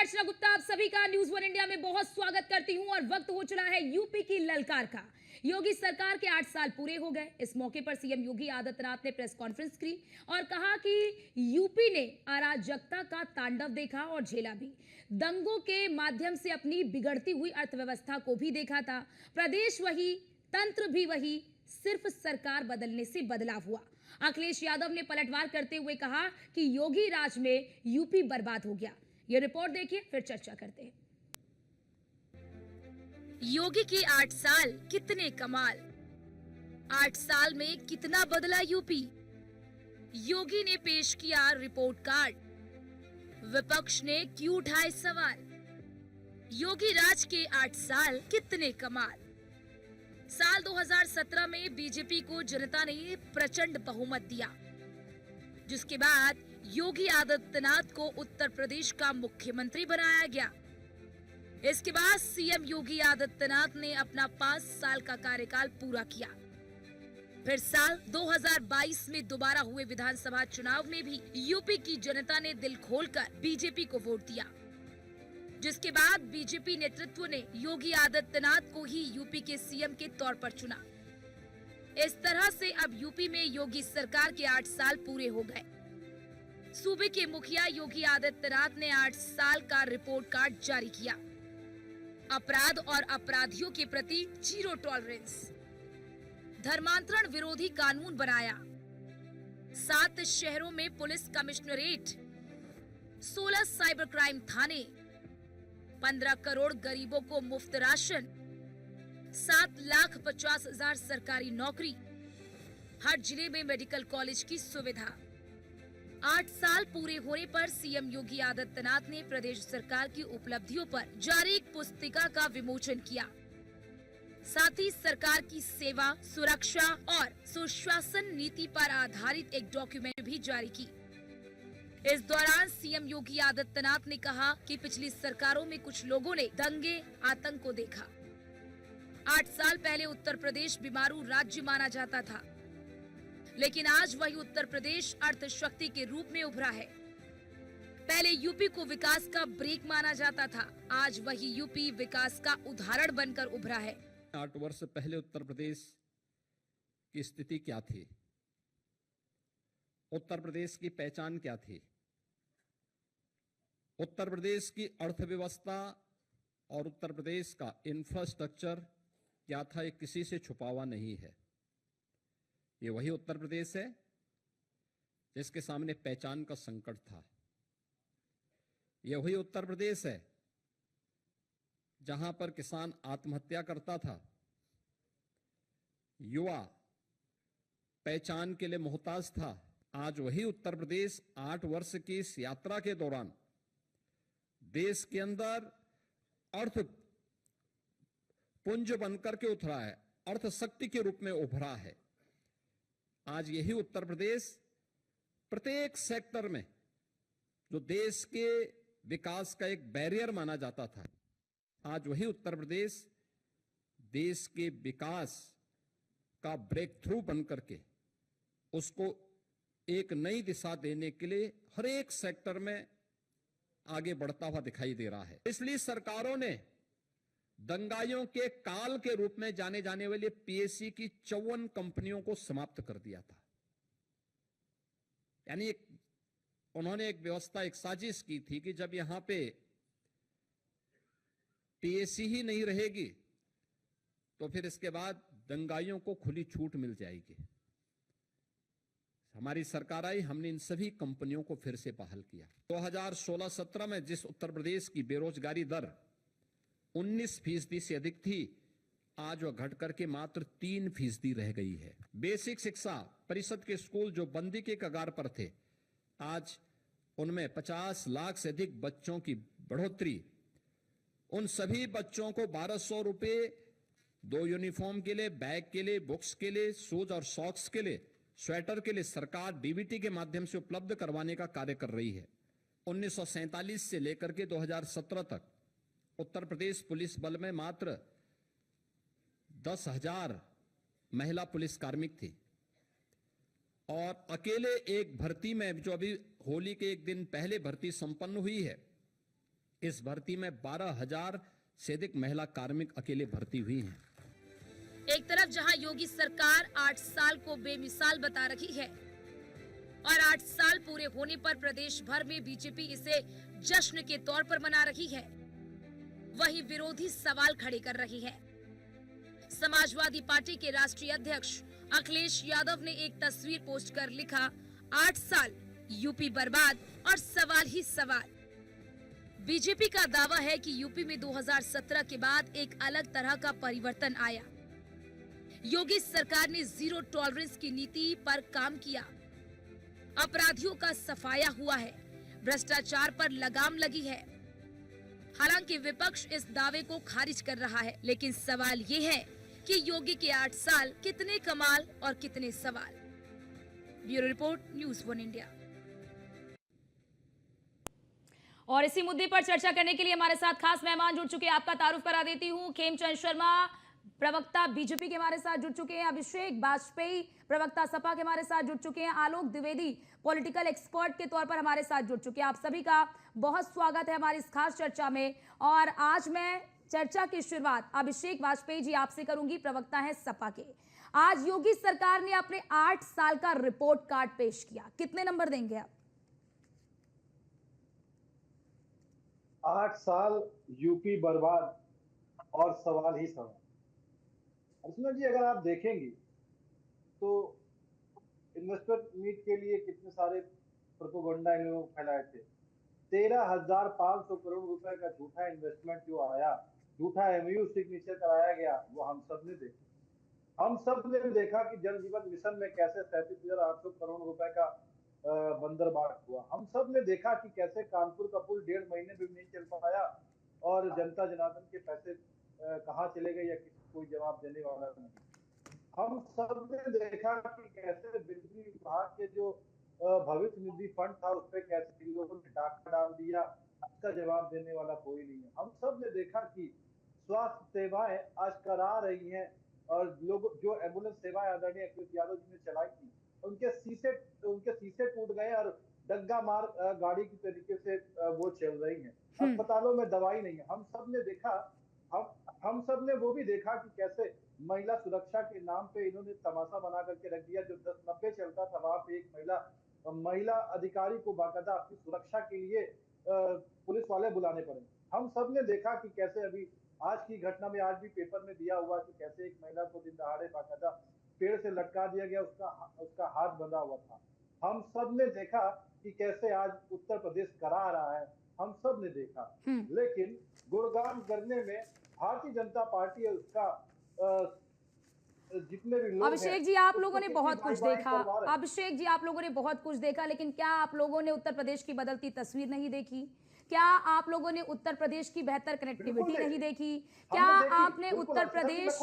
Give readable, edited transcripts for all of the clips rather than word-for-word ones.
अर्चना गुप्ता आप सभी का न्यूज वन इंडिया में बहुत स्वागत करती हूं और वक्त हो चला है यूपी की ललकार का। योगी सरकार के 8 साल पूरे हो गए। इस मौके पर सीएम योगी आदित्यनाथ ने प्रेस कॉन्फ्रेंस की और कहा कि यूपी ने अराजकता का तांडव देखा और झेला भी। दंगों के माध्यम से अपनी बिगड़ती हुई अर्थव्यवस्था को भी देखा था। प्रदेश वही, तंत्र भी वही, सिर्फ सरकार बदलने से बदलाव हुआ। अखिलेश यादव ने पलटवार करते हुए कहा कि योगी राज में यूपी बर्बाद हो गया। ये रिपोर्ट देखिए, फिर चर्चा करते हैं। योगी के 8 साल कितने कमाल। 8 साल में कितना बदला यूपी। योगी ने पेश किया रिपोर्ट कार्ड। विपक्ष ने क्यों उठाए सवाल। योगी राज के 8 साल कितने कमाल। साल 2017 में बीजेपी को जनता ने प्रचंड बहुमत दिया, जिसके बाद योगी आदित्यनाथ को उत्तर प्रदेश का मुख्यमंत्री बनाया गया। इसके बाद सीएम योगी आदित्यनाथ ने अपना 5 साल का कार्यकाल पूरा किया। फिर साल 2022 में दोबारा हुए विधानसभा चुनाव में भी यूपी की जनता ने दिल खोलकर बीजेपी को वोट दिया, जिसके बाद बीजेपी नेतृत्व ने योगी आदित्यनाथ को ही यूपी के सीएम के तौर पर चुना। इस तरह से अब यूपी में योगी सरकार के 8 साल पूरे हो गए। सूबे के मुखिया योगी आदित्यनाथ ने 8 साल का रिपोर्ट कार्ड जारी किया। अपराध और अपराधियों के प्रति जीरो टॉलरेंस, धर्मांतरण विरोधी कानून बनाया, 7 शहरों में पुलिस कमिश्नरेट, 16 साइबर क्राइम थाने, 15 करोड़ गरीबों को मुफ्त राशन, 7,50,000 सरकारी नौकरी, हर जिले में मेडिकल कॉलेज की सुविधा। 8 साल पूरे होने पर सीएम योगी आदित्यनाथ ने प्रदेश सरकार की उपलब्धियों पर जारी एक पुस्तिका का विमोचन किया। साथ ही सरकार की सेवा, सुरक्षा और सुशासन नीति पर आधारित एक डॉक्यूमेंट भी जारी की। इस दौरान सीएम योगी आदित्यनाथ ने कहा कि पिछली सरकारों में कुछ लोगों ने दंगे, आतंक को देखा। 8 साल पहले उत्तर प्रदेश बीमारू राज्य माना जाता था, लेकिन आज वही उत्तर प्रदेश अर्थशक्ति के रूप में उभरा है। पहले यूपी को विकास का ब्रेक माना जाता था, आज वही यूपी विकास का उदाहरण बनकर उभरा है। 8 वर्ष पहले उत्तर प्रदेश की स्थिति क्या थी, उत्तर प्रदेश की पहचान क्या थी, उत्तर प्रदेश की अर्थव्यवस्था और उत्तर प्रदेश का इंफ्रास्ट्रक्चर क्या था, ये किसी से छुपा हुआ नहीं है। ये वही उत्तर प्रदेश है जिसके सामने पहचान का संकट था। ये वही उत्तर प्रदेश है जहां पर किसान आत्महत्या करता था, युवा पहचान के लिए मोहताज था। आज वही उत्तर प्रदेश 8 वर्ष की इस यात्रा के दौरान देश के अंदर अर्थ पुंज बनकर के उतरा है, अर्थ शक्ति के रूप में उभरा है। आज यही उत्तर प्रदेश प्रत्येक सेक्टर में जो देश के विकास का एक बैरियर माना जाता था, आज वही उत्तर प्रदेश देश के विकास का ब्रेक थ्रू बनकर के उसको एक नई दिशा देने के लिए हर एक सेक्टर में आगे बढ़ता हुआ दिखाई दे रहा है। इसलिए सरकारों ने दंगाइयों के काल के रूप में जाने जाने वाली पीएससी की 54 कंपनियों को समाप्त कर दिया था। यानी उन्होंने एक व्यवस्था, एक साजिश की थी कि जब यहां पे पीएससी ही नहीं रहेगी तो फिर इसके बाद दंगाइयों को खुली छूट मिल जाएगी। हमारी सरकार आई, हमने इन सभी कंपनियों को फिर से बहाल किया। 2016-17 में जिस उत्तर प्रदेश की बेरोजगारी दर 19% से अधिक थी, आज वह घट करके मात्र 3% रह गई है। बेसिक शिक्षा परिषद के स्कूल जो बंदी के कगार पर थे, आज उनमें 50 लाख से अधिक बच्चों की बढ़ोतरी। उन सभी बच्चों को 1200 रुपए 2 यूनिफॉर्म के लिए, बैग के लिए, बुक्स के लिए, शूज और सॉक्स के लिए, स्वेटर के लिए सरकार डीबीटी के माध्यम से उपलब्ध करवाने का कार्य कर रही है। 1947 से लेकर के 2017 तक उत्तर प्रदेश पुलिस बल में मात्र 10,000 महिला पुलिस कार्मिक थी और अकेले एक भर्ती में जो अभी होली के एक दिन पहले भर्ती संपन्न हुई है, इस भर्ती में 12,000 से अधिक महिला कार्मिक अकेले भर्ती हुई हैं। एक तरफ जहां योगी सरकार 8 साल को बेमिसाल बता रही है और 8 साल पूरे होने पर प्रदेश भर में बीजेपी इसे जश्न के तौर पर मना रही है, वहीं विरोधी सवाल खड़े कर रही है। समाजवादी पार्टी के राष्ट्रीय अध्यक्ष अखिलेश यादव ने एक तस्वीर पोस्ट कर लिखा, 8 साल यूपी बर्बाद और सवाल ही सवाल। बीजेपी का दावा है कि यूपी में 2017 के बाद एक अलग तरह का परिवर्तन आया। योगी सरकार ने जीरो टॉलरेंस की नीति पर काम किया, अपराधियों का सफाया हुआ है, भ्रष्टाचार पर लगाम लगी है। हालांकि विपक्ष इस दावे को खारिज कर रहा है, लेकिन सवाल ये है कि योगी के 8 साल कितने कमाल और कितने सवाल। Bureau report, news 1 India. और इसी मुद्दे पर चर्चा करने के लिए हमारे साथ खास मेहमान जुड़ चुके हैं। आपका तारुफ करा देती हूँ, खेमचंद शर्मा प्रवक्ता बीजेपी के हमारे साथ जुड़ चुके हैं, अभिषेक वाजपेयी प्रवक्ता सपा के हमारे साथ जुड़ चुके हैं, आलोक द्विवेदी पॉलिटिकल एक्सपर्ट के तौर पर हमारे साथ जुड़ चुके हैं। आप सभी का बहुत स्वागत है हमारी इस खास चर्चा में। और आज मैं चर्चा की शुरुआत अभिषेक वाजपेयी जी आपसे करूंगी, प्रवक्ता है सपा के। आज योगी सरकार ने अपने 8 साल का रिपोर्ट कार्ड पेश किया, कितने नंबर देंगे आप? 8 साल यूपी बर्बाद और सवाल ही सवाल। अर्चना जी, अगर आप देखेंगे तो इन्वेस्टर मीट के लिए कितने सारे प्रोपेगेंडा इन लोगों फैलाए थे। 13,500 करोड़ रुपए का झूठा इन्वेस्टमेंट जो आया, झूठा एमयू सिग्नेचर कराया गया, वो हम सब ने देखा। हम सब ने देखा कि जल जीवन मिशन में कैसे 37,800 करोड़ रुपए का बंदरबाट हुआ। हम सब ने देखा कि कैसे कानपुर का पुल 1.5 महीने भी नहीं चल पाया और जनता जनार्दन के पैसे कहाँ चले गए या किसी कोई जवाब देने वाला नहीं। हम सब ने देखा कि कैसे बिजली विभाग के जो भविष्य निधि फंड था उस पर कैसे लोगों ने डाका डाल दिया, इसका जवाब देने वाला कोई नहीं है। हम सब ने देखा कि स्वास्थ्य सेवाएं आज करा रही हैं और लोग जो एम्बुलेंस सेवाएं आदरणीय अखिलेश यादव जी ने चलाई थी उनके शीशे टूट गए और डग्गा मार गाड़ी की तरीके से वो चल रही है। अस्पतालों में दवाई नहीं है। हम सब ने देखा, हम सब ने वो भी देखा कि कैसे महिला सुरक्षा के नाम पे इन्होंने तमाशा बना करके रख दिया। जो 10-90 चलता था वहां पे एक महिला अधिकारी को बाकायदा अपनी सुरक्षा के लिए पुलिस वाले बुलाने पड़े। हम सब ने देखा कि कैसे अभी आज की घटना में आज भी पेपर में दिया हुआ कि कैसे एक महिला को दिन दहाड़े बाकायदा पेड़ से लटका दिया गया, उसका हाथ बंधा हुआ था। हम सब ने देखा कि कैसे आज उत्तर प्रदेश करा रहा है, हम सब ने देखा। लेकिन गुणगान करने में भारतीय जनता पार्टी और उसका जितने भी लोग अभिषेक जी, आप लोगों ने बहुत कुछ देखा। अभिषेक जी, आप लोगों ने बहुत कुछ देखा, लेकिन क्या आप लोगों ने उत्तर प्रदेश की बदलती तस्वीर नहीं देखी? क्या आप लोगों ने उत्तर प्रदेश की बेहतर कनेक्टिविटी नहीं देखी? क्या आपने उत्तर प्रदेश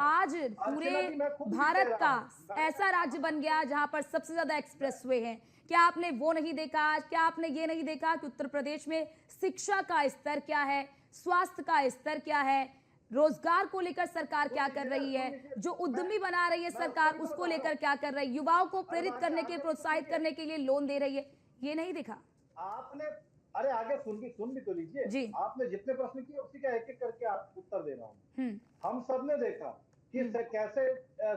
आज पूरे भारत का ऐसा राज्य बन गया जहां पर सबसे ज्यादा एक्सप्रेसवे हैं, क्या आपने वो नहीं देखा? क्या आपने ये नहीं देखा कि उत्तर प्रदेश में शिक्षा का स्तर क्या है, स्वास्थ्य का स्तर क्या है, रोजगार को लेकर सरकार क्या कर रही है, जो उद्यमी बना रही है सरकार उसको लेकर क्या कर रही है, युवाओं को प्रेरित करने के, प्रोत्साहित करने के लिए लोन दे रही है, ये नहीं देखा आपने? अरे आगे सुन भी तो लीजिए जी। आपने जितने प्रश्न किए उसी का एक एक करके आप उत्तर दे रहा हूँ। हम सब ने देखा कि कैसे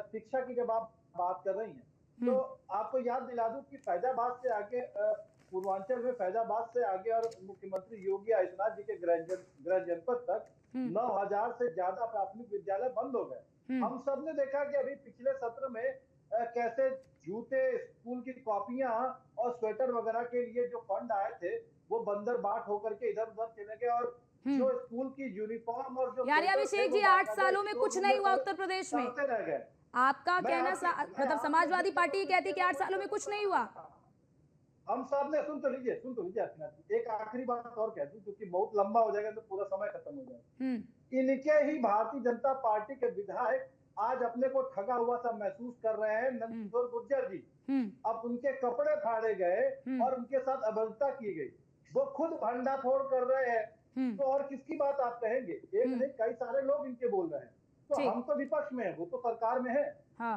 शिक्षा की जब आप बात कर रही हैं तो आपको याद दिला दूं कि फैजाबाद से आगे, पूर्वांचल में फैजाबाद से आगे और मुख्यमंत्री योगी आदित्यनाथ जी के गृह जनपद तक 9,000 से ज्यादा प्राथमिक विद्यालय बंद हो गए। हम सब ने देखा कि अभी पिछले सत्र में कैसे जूते, स्कूल की कॉपियां और स्वेटर वगैरह के लिए जो फंड आए थे वो बंदरबाट होकर के इधर उधर चले गए और जो स्कूल की यूनिफॉर्म और जो यानी अभिषेक जी 8 सालों में कुछ नहीं हुआ उत्तर प्रदेश में, आपका कहना मतलब समाजवादी पार्टी कहती है कि 8 सालों में कुछ नहीं हुआ। हम सब ने सुन तो लीजिए एक आखिरी बात और कह दूं क्योंकि बहुत लंबा हो जाएगा तो पूरा समय खत्म हो जाएगा। इनके ही भारतीय जनता पार्टी के विधायक आज अपने को ठगा हुआ सा महसूस कर रहे हैं। नंदकिशोर गुर्जर जी, अब उनके कपड़े फाड़े गए और उनके साथ अभद्रता की गई, वो खुद भंडाफोड़ कर रहे हैं तो और किसकी बात आप कहेंगे? एक नहीं कई सारे लोग इनके बोल रहे हैं, तो हम तो विपक्ष में है, वो तो सरकार में है। हाँ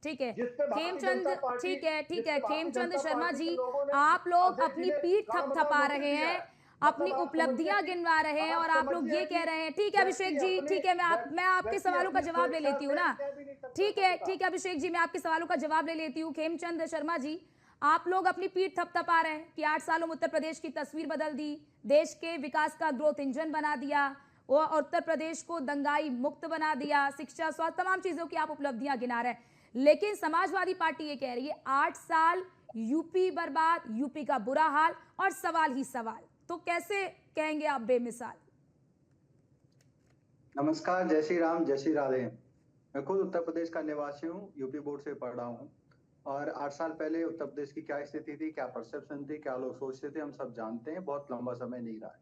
ठीक है खेमचंद, ठीक है खेमचंद शर्मा जी, आप लोग अपनी पीठ थपथपा रहे हैं, अपनी उपलब्धियां गिनवा रहे हैं और आप लोग ये कह रहे हैं। ठीक है अभिषेक जी, ठीक है, मैं आपके सवालों का जवाब ले लेती हूँ ना। ठीक है अभिषेक जी, मैं आपके सवालों का जवाब ले लेती हूँ। खेमचंद शर्मा जी, आप लोग अपनी पीठ थपथपा रहे हैं कि 8 सालों में उत्तर प्रदेश की तस्वीर बदल दी, देश के विकास का ग्रोथ इंजन बना दिया, वो उत्तर प्रदेश को दंगाई मुक्त बना दिया, शिक्षा, स्वास्थ्य, तमाम चीजों की आप उपलब्धियां गिना रहे हैं। लेकिन समाजवादी पार्टी ये कह रही है 8 साल यूपी बर्बाद, यूपी का बुरा हाल और सवाल ही सवाल। तो कैसे कहेंगे आप बेमिसाल? नमस्कार, जय श्री राम, जय श्री राधे। मैं खुद उत्तर प्रदेश का निवासी हूँ, यूपी बोर्ड से पढ़ रहा हूँ। और 8 साल पहले उत्तर प्रदेश की क्या स्थिति थी, क्या परसेप्शन थी, क्या लोग सोचते थे, हम सब जानते हैं। बहुत लंबा समय नहीं रहा है।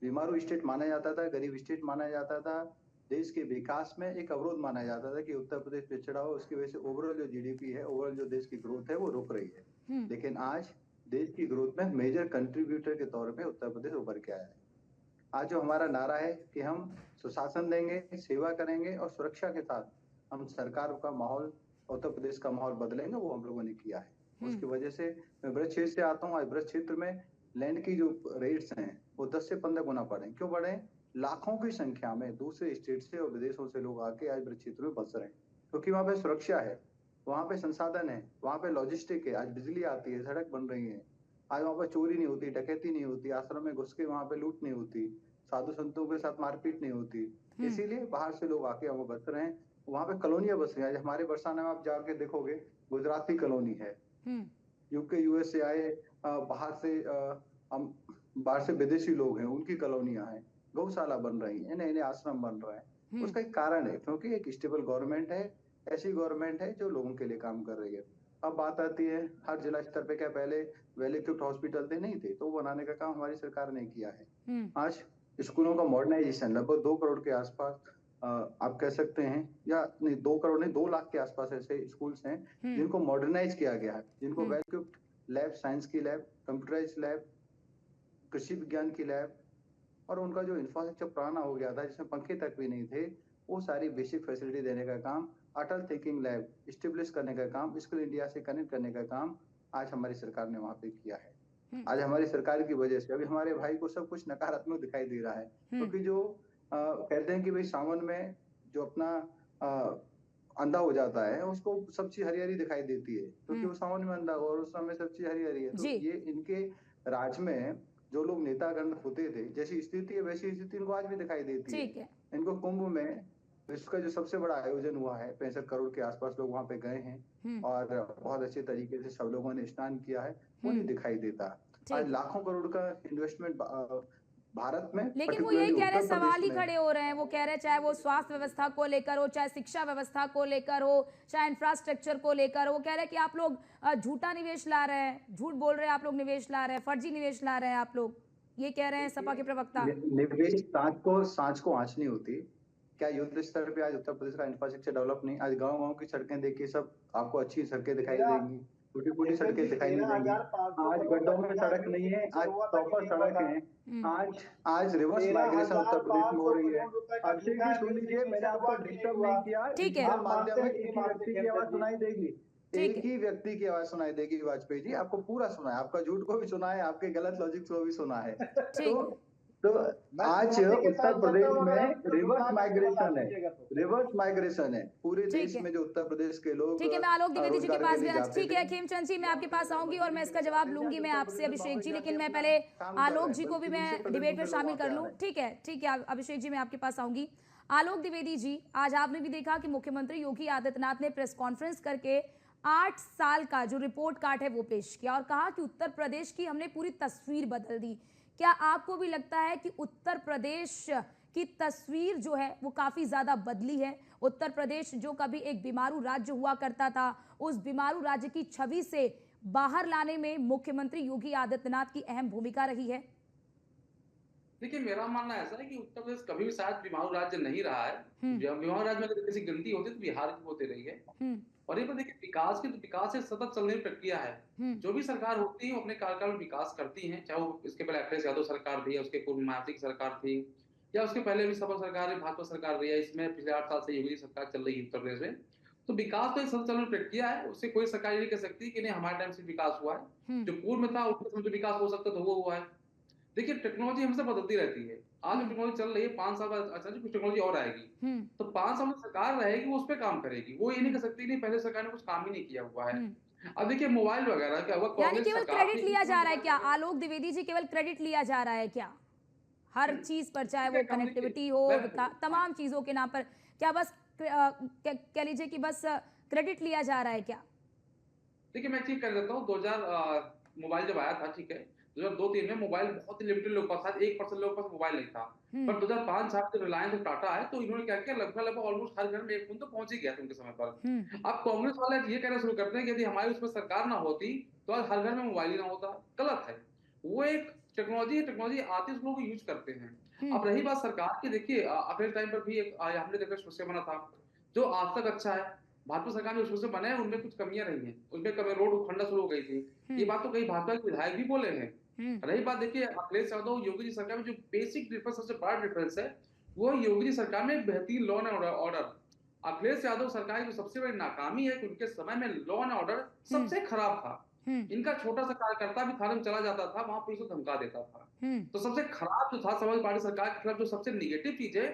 बीमारू स्टेट माना जाता था, गरीब स्टेट माना जाता था, देश के विकास में एक अवरोध माना जाता था कि उत्तर प्रदेश पिछड़ा हो, उसकी वजह से ओवरऑल जो जीडीपी है, ओवरऑल जो देश की ग्रोथ है वो रुक रही है। लेकिन आज देश की ग्रोथ में मेजर कंट्रीब्यूटर के तौर पे उत्तर प्रदेश उभर के आया है। आज जो हमारा नारा है कि हम सुशासन देंगे, सेवा करेंगे और सुरक्षा के साथ हम सरकार का माहौल, उत्तर प्रदेश का माहौल बदलेंगे, वो हम लोगों ने किया है। उसकी वजह से मैं ब्रज क्षेत्र से आता हूँ। आज ब्रज क्षेत्र में लैंड की जो रेट्स हैं वो 10 से 15 गुना बढ़े। क्यों बढ़े? लाखों की संख्या में दूसरे स्टेट से और विदेशों से लोग आके आज ब्रज क्षेत्र में बस रहे हैं, क्योंकि वहाँ पे सुरक्षा है, वहाँ पे संसाधन है, वहाँ पे लॉजिस्टिक है। आज बिजली आती है, सड़क बन रही है, आज वहाँ पर चोरी नहीं होती, डकैती नहीं होती, आश्रम में घुस के वहाँ पे लूट नहीं होती, साधु संतों के साथ मारपीट नहीं होती। इसीलिए बाहर से लोग आके वहाँ बस रहे हैं। वहाँ पे कॉलोनियां बस रही हैं। आज हमारे बरसाना में आप जाके देखोगे, गुजराती कॉलोनी है, यूके यूएस से आए, बाहर से विदेशी लोग हैं, उनकी कॉलोनियां हैं, गौशाला बन रही है, नए नए आश्रम बन रहे हैं। उसका एक कारण है, क्योंकि एक स्टेबल गवर्नमेंट है, ऐसी गवर्नमेंट है जो लोगों के लिए काम कर रही है। अब बात आती है हर जिला स्तर पे, क्या पहले वेल इक्विप्ड हॉस्पिटल थे? नहीं थे, तो वो बनाने का काम हमारी सरकार ने किया है। आज स्कूलों का मॉडर्नाइजेशन लगभग 2 करोड़ के आसपास आप कह सकते हैं, या नहीं 2 करोड़ नहीं, 2 लाख के आसपास ऐसे स्कूल्स हैं जिनको मॉडर्नाइज किया गया है, जिनको वेल इक्विप्ड लैब, साइंस की लैब, कंप्यूटराइज लैब, कृषि विज्ञान की लैब, और उनका जो इंफ्रास्ट्रक्चर पुराना हो गया था जिसमें पंखे तक भी नहीं थे, वो सारी बेसिक फैसिलिटी देने का काम, अटल थिंकिंग लैब स्टेब्लिश करने का काम, स्किल इंडिया से कनेक्ट करने का काम आज हमारी सरकार ने वहां पे किया है। आज हमारी सरकार की वजह से अभी हमारे भाई को सब कुछ नकारात्मक दिखाई दे रहा है, क्योंकि जो कहते हैं कि भाई सावन में जो अपना अंधा हो जाता है उसको सब चीज हरी हरी दिखाई देती है, क्योंकि वो सावन में अंधा और उस समय सब चीज हरी हरी है। तो ये इनके राज में जो लोग नेतागण होते थे, जैसी स्थिति है वैसी स्थिति इनको आज भी दिखाई देती है। इनको कुंभ में विश्व का जो सबसे बड़ा आयोजन हुआ है, 65 करोड़ के आसपास लोग वहां पे गए हैं और बहुत अच्छे तरीके से सब लोगों ने स्नान किया है, वो नहीं दिखाई देता। आज लाखों करोड़ का इन्वेस्टमेंट भारत में, लेकिन वो यही कह रहे हैं, सवाल ही खड़े हो रहे हैं। वो कह रहे हैं चाहे वो स्वास्थ्य व्यवस्था को लेकर हो, चाहे शिक्षा व्यवस्था को लेकर हो, चाहे इंफ्रास्ट्रक्चर को लेकर हो, वो कह रहे हैं कि आप लोग झूठा निवेश ला रहे हैं, झूठ बोल रहे हैं, आप लोग निवेश ला रहे हैं, फर्जी निवेश ला रहे हैं आप लोग, ये कह रहे हैं सपा के प्रवक्ता। निवेश सांच को आंच नहीं होती। क्या युद्ध स्तर पे आज उत्तर प्रदेश का इंफ्रास्ट्रक्चर डेवलप नहीं? आज गांव की सड़कें देखिए, सब आपको अच्छी सड़कें दिखाई देंगी, छोटी छोटी सड़कें दिखाई नहीं देंगी। आज गड्ढों में सड़क नहीं है, आज प्रॉपर सड़क है। आज रिवर्स माइग्रेशन उत्तर प्रदेश में हो रही है। अभिषेक जी सुन लीजिए, मैंने आपको डिस्टर्ब नहीं किया। ठीक है, माध्यम में एक ही व्यक्ति की आवाज सुनाई देगी, एक ही व्यक्ति की आवाज सुनाई देगी। वाजपेयी जी आपको पूरा सुना है, आपका झूठ को भी सुना है, आपके गलत लॉजिक को भी सुना है। तो आज उत्तर प्रदेश में रिवर्स माइग्रेशन है, रिवर्स माइग्रेशन है पूरे देश में जो उत्तर प्रदेश के लोग। ठीक है, मैं आलोक द्विवेदी जी के पास भी, ठीक है खेमचंद जी, मैं आपके पास आऊंगी और मैं इसका जवाब लूंगी मैं आपसे अभिषेक जी, लेकिन मैं पहले आलोक जी को भी मैं डिबेट में शामिल कर लूं। ठीक है अभिषेक जी, मैं आपके पास आऊंगी। आलोक द्विवेदी जी, आज आपने भी देखा कि मुख्यमंत्री योगी आदित्यनाथ ने प्रेस कॉन्फ्रेंस करके 8 साल का जो रिपोर्ट कार्ड है वो पेश किया और कहा कि उत्तर प्रदेश की हमने पूरी तस्वीर बदल दी। क्या आपको भी लगता है कि उत्तर प्रदेश की तस्वीर जो है वो काफी ज्यादा बदली है? उत्तर प्रदेश जो कभी एक बीमारू राज्य हुआ करता था, उस बीमारू राज्य की छवि से बाहर लाने में मुख्यमंत्री योगी आदित्यनाथ की अहम भूमिका रही है। देखिए, मेरा मानना ऐसा है कि उत्तर प्रदेश कभी भी शायद बीमारू राज्य नहीं रहा है। बीमारू राज्य में अगर किसी गिनती होती तो बिहार की होती रही है। और ये पर देखिए, विकास से सतत चलने की प्रक्रिया है। जो भी सरकार होती है वो अपने कार्यकाल में विकास करती है, चाहे वो इसके पहले अखिलेश यादव सरकार थी, या उसके पूर्व मायावती की सरकार थी, या उसके पहले भी सपा सरकार है, भाजपा सरकार रही है, इसमें पिछले 8 साल से योगी सरकार चल रही है उत्तर प्रदेश में। तो विकास तो एक सतत चलने की प्रक्रिया है, उससे कोई सरकार ये नहीं कह सकती कि नहीं हमारे टाइम से विकास हुआ है। जो पूर्व में था उसके समय विकास हो सकता तो वो हुआ है, देखिए टेक्नोलॉजी हमेशा बदलती रहती है। आज जो टेक्नोलॉजी चल रही है 5 साल बाद अच्छा जी कुछ टेक्नोलॉजी और आएगी। तो 5 साल में सरकार रहेगी वो उस पे काम करेगी। वो ये नहीं कर सकती नहीं पहले सरकार ने कुछ काम ही नहीं किया हुआ है। अब देखिए मोबाइल वगैरह क्या हुआ यानी कांग्रेस केवल सरकार क्रेडिट थी लिया जा रहा है मोबाइल क्या? आलोक द्विवेदी जी, केवल क्रेडिट लिया जा रहा है क्या हर चीज पर, चाहे वो कनेक्टिविटी हो, तमाम चीजों के नाम पर? क्या बस कह लीजिए कि बस क्रेडिट लिया जा रहा है क्या? देखिए मैं एक चीज कर देता हूँ 2000 मोबाइल जब आया था ठीक है 2002-3 में मोबाइल बहुत ही लिमिटेड लोग पास था 1% लोग पास मोबाइल नहीं था पर 2005-7 जब रिलायंस और टाटा आए तो इन्होंने क्या किया लगभग ऑलमोस्ट हर घर में एक फोन तो पहुंच ही गया था उनके समय पर। अब कांग्रेस वाले ये कहना शुरू करते हैं कि यदि हमारी उसमें सरकार ना होती तो आज हर घर में मोबाइल ही ना होता। गलत है। वो एक टेक्नोलॉजी आती है उसको लोग यूज करते हैं। अब रही बात सरकार की देखिए अपने टाइम पर भी एक हमने देखा सोशल बना था जो आज तक अच्छा है। भाजपा सरकार ने उसमें से बनाए उनमें कुछ कमियां रही हैं उनमें कभी रोड उखड़ना शुरू हो गई थी। ये बात तो कई भाजपा के विधायक भी बोले हैं। रही बात देखिए अखिलेश यादव योगी जी सरकार में जो बेसिक डिफरेंस सबसे बड़ा डिफरेंस है वो योगी जी सरकार में बेहतरीन law and order. Akhilesh Yadav सरकार की सबसे बड़ी नाकामी है कि उनके समय में लॉ एंड ऑर्डर सबसे खराब था। इनका छोटा सा कार्यकर्ता भी थाने में चला जाता था वहां पुलिस को धमका देता था। तो सबसे खराब जो था समाजवादी पार्टी सरकार के खिलाफ जो सबसे निगेटिव चीज है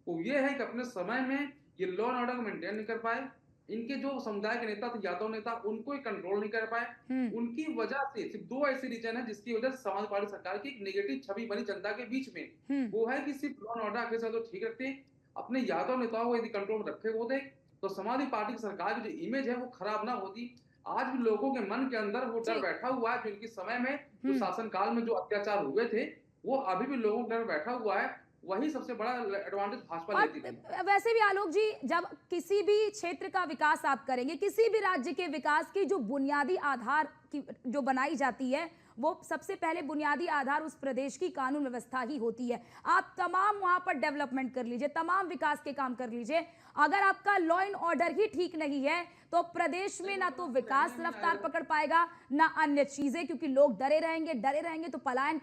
वो ये है कि अपने समय में ये लॉ एंड ऑर्डर को मेंटेन नहीं कर पाए। इनके जो समुदाय के नेता थे यादव नेता उनको ही कंट्रोल नहीं कर पाए। उनकी वजह से सिर्फ 2 ऐसे रीजन है जिसकी वजह से समाजवादी पार्टी सरकार की एक नेगेटिव छवि बनी जनता के बीच में। वो है कि सिर्फ law and order Akhilesh Yadav ठीक रखते अपने यादव नेताओं को यदि कंट्रोल में रखे होते तो समाजवादी पार्टी की सरकार की जो इमेज है वो खराब ना होती। आज भी लोगों के मन के अंदर वो डर बैठा हुआ है जो इनके समय में जो शासन काल में जो अत्याचार हुए थे वो अभी भी लोगों के डर बैठा हुआ है। वही सबसे बड़ा एडवांटेज भाजपा लेती थी। वैसे भी आलोक जी, जब किसी भी क्षेत्र का विकास आप करेंगे, किसी भी राज्य के विकास की जो बुनियादी आधार की जो बनाई जाती है वो सबसे पहले बुनियादी आधार उस प्रदेश की कानून व्यवस्था ही होती है। आप तमाम वहां पर डेवलपमेंट कर लीजिए, तमाम विकास के काम कर लीजिए, अगर आपका लॉ एंड ऑर्डर ही ठीक नहीं है तो प्रदेश में ना तो विकास रफ्तार पकड़ पाएगा ना अन्य चीजें, क्योंकि लोग डरे रहेंगे तो पलायन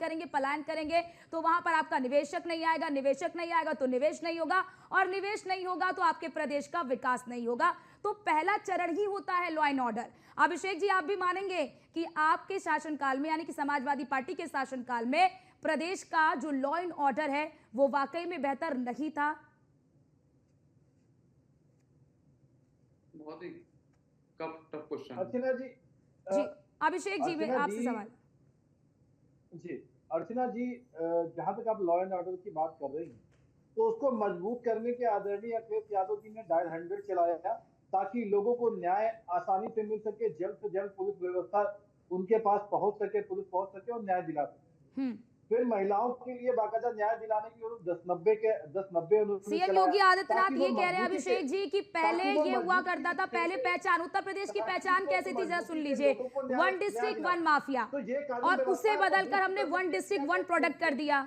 करेंगे तो वहां पर आपका निवेशक नहीं आएगा तो निवेश नहीं होगा और निवेश नहीं होगा तो आपके प्रदेश का विकास नहीं होगा। तो पहला चरण ही होता है law and order. Abhishek ji, आप भी मानेंगे कि आपके शासनकाल में यानी कि समाजवादी पार्टी के शासनकाल में प्रदेश का जो लॉ एंड ऑर्डर है वो वाकई में बेहतर नहीं था? बहुत ही टफ क्वेश्चन। अर्चना जी अभिषेक जी आपसे सवाल। जी अर्चना जी, जहां तक आप लॉ एंड ऑर्डर की बात कर रही हैं तो उसको मजबूत करने के आदरणीय अखिलेश यादव जी ने डायल 100 चलाया ताकि लोगों को न्याय आसानी से मिल सके, जल्द से जल्द पुलिस व्यवस्था उनके पास पहुंच सके, पुलिस पहुंच सके और न्याय दिला सके। फिर महिलाओं के लिए बाकायदा न्याय दिलाने के लिए 10-90 सीएम योगी आदित्यनाथ ये कह रहे हैं अभिषेक जी कि पहले ये हुआ करता था, पहले पहचान, उत्तर प्रदेश की पहचान कैसी थी जरा सुन लीजिए, 1 डिस्ट्रिक्ट 1 माफिया, और उसे बदलकर हमने 1 डिस्ट्रिक्ट 1 प्रोडक्ट कर दिया।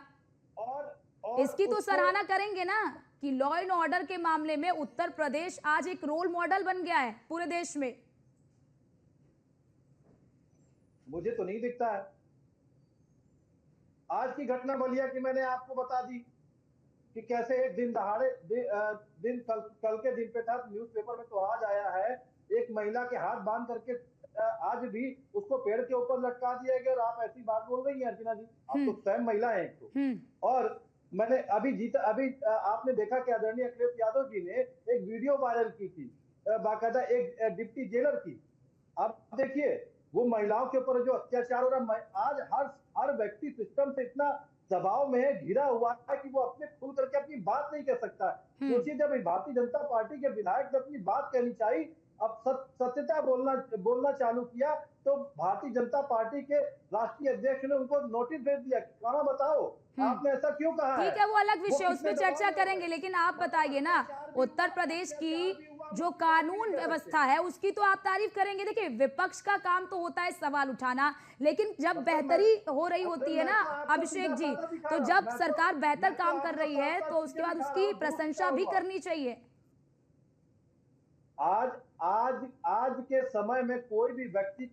इसकी तो सराहना करेंगे ना कि लॉ एंड ऑर्डर के मामले में उत्तर प्रदेश आज एक रोल मॉडल बन गया है पूरे देश में। मुझे तो नहीं दिखता है। आज की घटना बलिया की मैंने आपको बता दी कि कैसे एक दिन दहाड़े कल के दिन पे था, न्यूज़पेपर में तो आज आया है, एक महिला के हाथ बांध करके आज भी उसको पेड़ के ऊपर लटका दिया गया और आप ऐसी बात बोल रही हैं अर्चना जी। आप तो स्वयं महिला हैं एक तो। और मैंने अभी आपने देखा कि आदरणीय अखिलेश यादव जी ने एक वीडियो वायरल की थी बाकायदा एक डिप्टी जेलर की। आप देखिए वो महिलाओं के ऊपर जो अत्याचार हो रहा है, आज हर व्यक्ति सिस्टम से इतना दबाव में घिरा हुआ है कि वो अपने खुल करके अपनी बात नहीं कह सकता। सोचिए जब भारतीय जनता पार्टी के विधायक ने अपनी बात कहनी चाहिए, अब सत्यता बोलना चालू किया तो भारतीय जनता पार्टी के राष्ट्रीय अध्यक्ष ने उनको नोटिस भेज दिया, काना बताओ आपने ऐसा क्यों कहा है। ठीक है, वो अलग विषय, उस पर चर्चा करेंगे, लेकिन आप बताइए ना उत्तर प्रदेश की जो कानून व्यवस्था है उसकी तो आप तारीफ करेंगे। देखिए विपक्ष का काम तो होता है सवाल उठाना, लेकिन जब बेहतरी हो रही होती है ना अभिषेक जी, तो जब सरकार बेहतर काम कर रही है तो उसके बाद उसकी प्रशंसा भी करनी चाहिए। आज के समय में कोई भी व्यक्ति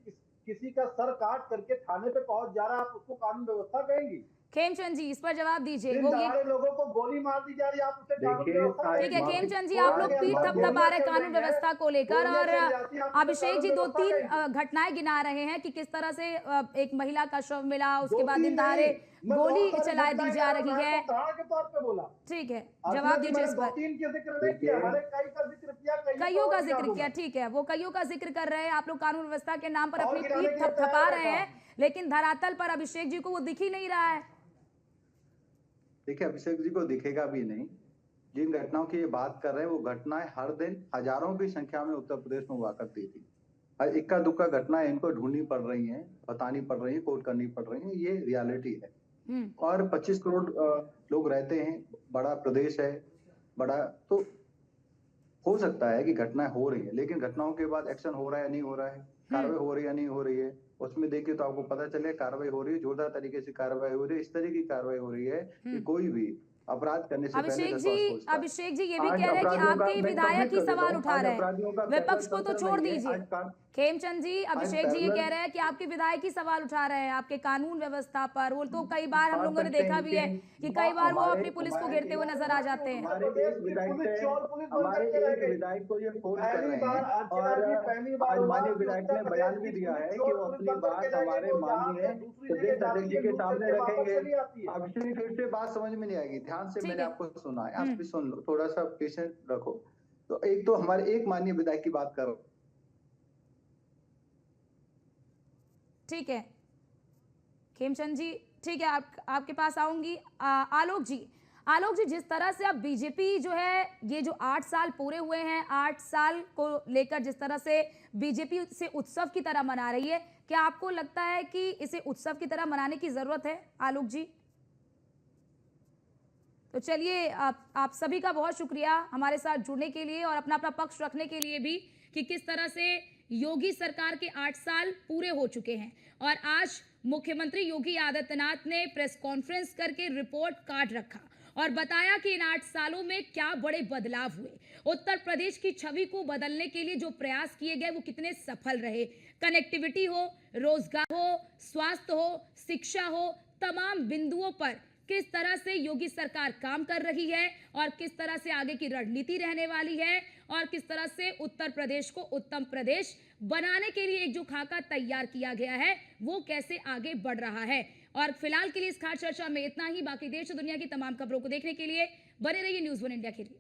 किसी का सर काट करके थाने पे पहुंच जा रहा है, आप उसको कानून व्यवस्था कहेंगी? खेमचंद जी इस पर जवाब दीजिए। लोगों को गोली मार दी जा रही है, आप उसे कानून देखिए, व्यवस्था आज ठीक है कहेंगे। खेमचंद जी, आज आप लोग पीठ गोलियां थपथपा रहे चल कानून रही हैं, व्यवस्था को लेकर, गोलियां और चल जाती हैं, आप उसे अभिषेक जी कानून 2-3 व्यवस्था कहेंगे। घटनाएं गिना रहे हैं कि किस तरह से एक महिला का शव मिला, उसके दो बाद तीन दिन दहाड़े नहीं, मैं गोली बहुत सारी चला दी घटनाएं जा गिना रहा हूं, रही मैं है। आपको उदाहरण के तौर पे बोला। ठीक है, अर्चना जवाब जी, दीजिए मैंने इस दो पर। तीन के जिक्र नहीं किया, मैंने कई का जिक्र किया, कईयों का जिक्र गिना किया, ठीक है, वो कईयों का जिक्र कर रहे हैं, आप लोग कानून व्यवस्था के नाम पर और अपनी गिनाने पीठ के लिए थपथपा तैयार रहे बैठा हैं, लेकिन धरातल पर अभिषेक जी को वो दिख ही नहीं रहा है। देखिए, अभिषेक जी को दिखेगा भी नहीं। जिन घटनाओं की ये बात कर रहे हैं वो घटनाएं हर दिन हजारों की संख्या में उत्तर प्रदेश में हुआ करती थी। और इक्का दुक्का घटनाएं इनको ढूंढनी पड़ रही हैं, बतानी पड़ रही हैं, कोट करनी पड़ रही हैं, ये रियलिटी है। और 25 करोड़ लोग रहते हैं, बड़ा प्रदेश है, बड़ा, तो हो सकता है कि घटनाएं हो रही है, लेकिन घटनाओं के बाद एक्शन हो रहा है या नहीं हो रहा है, कार्रवाई हो रही है या नहीं हो रही है, उसमें देखिए तो आपको पता चले कार्रवाई हो रही है, जोरदार तरीके से कार्रवाई हो रही है। इस तरह की कार्रवाई हो रही है कि कोई भी अपराध करने से पहले 10 बार सोचता है। अभिषेक जी ये भी आज कह रहे हैं कि अपराधियों का आपके मैं विधायक complete ही कर देता सवाल हूं। उठा आज रहे अपराधियों का हैं, विपक्ष को तो पैरेलल छोड़ नहीं है। दीजिए। आज खेमचंद जी, अभिषेक जी ये पैरेलल कह रहे हैं कि आपके विधायक ही सवाल उठा रहे हैं आपके कानून व्यवस्था पर। वो तो कई बार हम बात लोगों ने करते देखा हैं भी है कि कई बार वो अपनी पुलिस को घेरते हुए नजर आ जाते हैं। हमारे एक विधायक से हमारे एक विधायक को ये फोन कर रहे हैं, और आज माननीय विधायक ने बयान भी दिया है कि वो अपनी बात हमारे माननीय प्रदेश अध्यक्ष जी के सामने रखेंगे। अभिषेक, फिर से बात समझ में नहीं आएगी, ध्यान से ठीक मैंने है। आपको सुना है, आप भी सुन लो, थोड़ा सा पेशेंस रखो। तो एक तो हमारे एक माननीय विधायक की बात कर रहा हूं। ठीक है खेमचंद जी, ठीक है, आपके पास आऊंगी। आलोक जी, जिस तरह से अब बीजेपी जो है, ये जो 8 साल पूरे हुए हैं, 8 साल को लेकर जिस तरह से बीजेपी इसे उत्सव की तरह मना रही है, क्या आपको लगता है कि इसे उत्सव की तरह मनाने की जरूरत है आलोक जी? तो चलिए, आप सभी का बहुत शुक्रिया हमारे साथ जुड़ने के लिए और अपना पक्ष रखने के लिए भी, कि किस तरह से योगी सरकार के 8 साल पूरे हो चुके हैं और आज मुख्यमंत्री योगी आदित्यनाथ ने प्रेस कॉन्फ्रेंस करके रिपोर्ट कार्ड रखा और बताया कि इन 8 सालों में क्या बड़े बदलाव हुए। उत्तर प्रदेश की छवि को बदलने के लिए जो प्रयास किए गए वो कितने सफल रहे। कनेक्टिविटी हो, रोजगार हो, स्वास्थ्य हो, शिक्षा हो, तमाम बिंदुओं पर किस तरह से योगी सरकार काम कर रही है और किस तरह से आगे की रणनीति रहने वाली है और किस तरह से उत्तर प्रदेश को उत्तम प्रदेश बनाने के लिए एक जो खाका तैयार किया गया है वो कैसे आगे बढ़ रहा है। और फिलहाल के लिए इस खास चर्चा में इतना ही। बाकी देश और दुनिया की तमाम खबरों को देखने के लिए बने रहिए न्यूज़ 1 इंडिया के लिए।